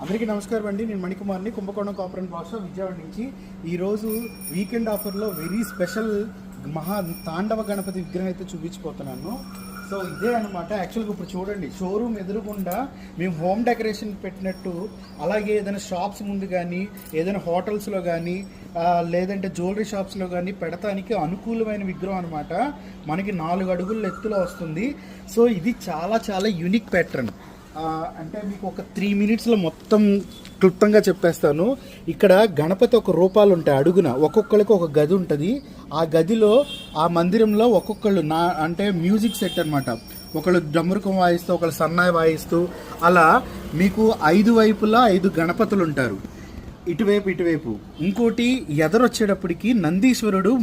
అందరికీ నమస్కారం అండి. నేను మణికుమార్ని, కుంభకోణం కాపరన్ భాష విజయవాడ నుంచి. ఈరోజు వీకెండ్ ఆఫర్లో వెరీ స్పెషల్ మహా తాండవ గణపతి విగ్రహం అయితే చూపించిపోతున్నాను. సో ఇదే అనమాట. యాక్చువల్గా ఇప్పుడు చూడండి, షోరూమ్ ఎదురుగుండా మేము హోమ్ డెకరేషన్ పెట్టినట్టు, అలాగే ఏదైనా షాప్స్ ముందు కానీ, ఏదైనా హోటల్స్లో కానీ, లేదంటే జ్యువెలరీ షాప్స్లో కానీ పెడతానికి అనుకూలమైన విగ్రహం అనమాట. మనకి 4 అడుగుల ఎత్తులో వస్తుంది. సో ఇది చాలా చాలా యూనిక్ ప్యాటర్న్. అంటే మీకు ఒక 3 మినిట్స్లో మొత్తం క్లుప్తంగా చెప్పేస్తాను. ఇక్కడ గణపతి ఒక రూపాలు ఉంటాయి అడుగున, ఒక్కొక్కరికి ఒక గది ఉంటుంది. ఆ గదిలో ఆ మందిరంలో ఒక్కొక్కళ్ళు అంటే మ్యూజిక్ సెట్ అనమాట. ఒకళ్ళు డమరుకం వాయిస్తూ, ఒకళ్ళు సన్నాయి వాయిస్తూ, అలా మీకు 5 వైపులా 5 గణపతులు ఉంటారు, ఇటువైపు. ఇంకోటి ఎదరొచ్చేటప్పటికి నందీశ్వరుడు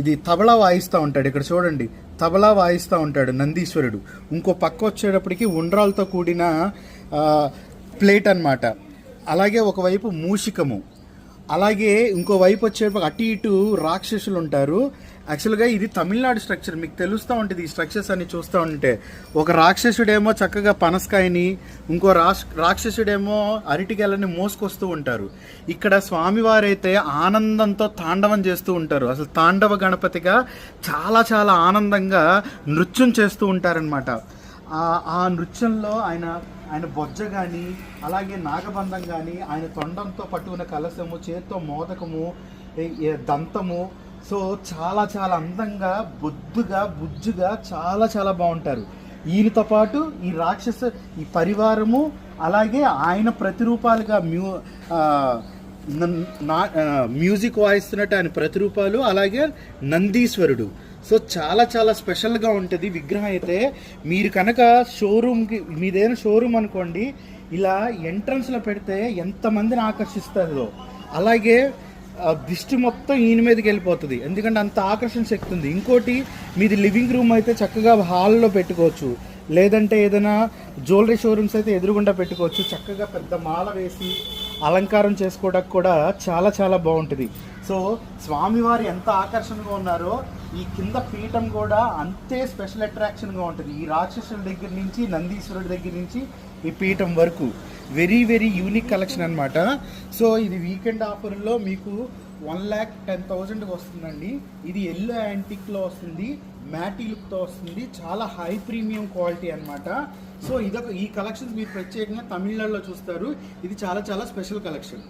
ఇది తబలా వాయిస్తూ ఉంటాడు. ఇక్కడ చూడండి, తబలా వాయిస్తూ ఉంటాడు నందీశ్వరుడు. ఇంకో పక్క వచ్చేటప్పటికి ఉండ్రాలతో కూడిన ప్లేట్ అన్నమాట. అలాగే ఒకవైపు మూషికము, అలాగే ఇంకో వైపు వచ్చేటప్పుడు అటు ఇటు రాక్షసులు ఉంటారు. యాక్చువల్గా ఇది తమిళనాడు స్ట్రక్చర్, మీకు తెలుస్తూ ఉంటుంది ఈ స్ట్రక్చర్స్ అన్ని చూస్తూ ఉంటే. ఒక రాక్షసుడేమో చక్కగా పనసకాయని, ఇంకో రాక్షసుడేమో అరటికాయలని మోసుకొస్తూ ఉంటారు. ఇక్కడ స్వామివారైతే ఆనందంతో తాండవం చేస్తూ ఉంటారు. అసలు తాండవ గణపతిగా చాలా చాలా ఆనందంగా నృత్యం చేస్తూ ఉంటారనమాట. ఆ నృత్యంలో ఆయన బొజ్జ కానీ, అలాగే నాగబంధం కానీ, ఆయన తొండంతో పట్టుకున్న కలశము, చేత్తో మోదకము, దంతము, సో చాలా చాలా అందంగా బుజ్జుగా చాలా చాలా బాగుంటారు. ఈయనతో పాటు ఈ పరివారము, అలాగే ఆయన ప్రతిరూపాలుగా మ్యూజిక్ వాయిస్తున్నట్టు ఆయన ప్రతిరూపాలు, అలాగే నందీశ్వరుడు. సో చాలా చాలా స్పెషల్గా ఉంటుంది విగ్రహం అయితే. మీరు కనుక షోరూమ్కి, మీదైనా షోరూమ్ అనుకోండి, ఇలా ఎంట్రన్స్లో పెడితే ఎంతమందిని ఆకర్షిస్తుందో, అలాగే దిష్టి మొత్తం ఈయన మీదకి వెళ్ళిపోతుంది, ఎందుకంటే అంత ఆకర్షణ శక్తి ఉంది. ఇంకోటి, మీది లివింగ్ రూమ్ అయితే చక్కగా హాల్లో పెట్టుకోవచ్చు, లేదంటే ఏదైనా జ్యువెలరీ షోరూమ్స్ అయితే ఎదురుగుండా పెట్టుకోవచ్చు. చక్కగా పెద్ద మాల వేసి అలంకారం చేసుకోవడానికి కూడా చాలా చాలా బాగుంటుంది. సో స్వామివారు ఎంత ఆకర్షణగా ఉన్నారో, ఈ కింద పీఠం కూడా అంతే స్పెషల్ అట్రాక్షన్గా ఉంటుంది. ఈ రాక్షసుల దగ్గర నుంచి, నందీశ్వరుడి దగ్గర నుంచి ఈ పీఠం వరకు వెరీ వెరీ యూనిక్ కలెక్షన్ అనమాట. సో ఇది వీకెండ్ ఆఫర్లో మీకు 1,10,000కి వస్తుందండి. ఇది ఎల్లో యాంటిక్లో వస్తుంది, మ్యాటీ లుక్తో వస్తుంది, చాలా హై ప్రీమియం క్వాలిటీ అనమాట. సో ఈ కలెక్షన్స్ మీరు ప్రత్యేకంగా తమిళనాడులో చూస్తారు. ఇది చాలా చాలా స్పెషల్ కలెక్షన్.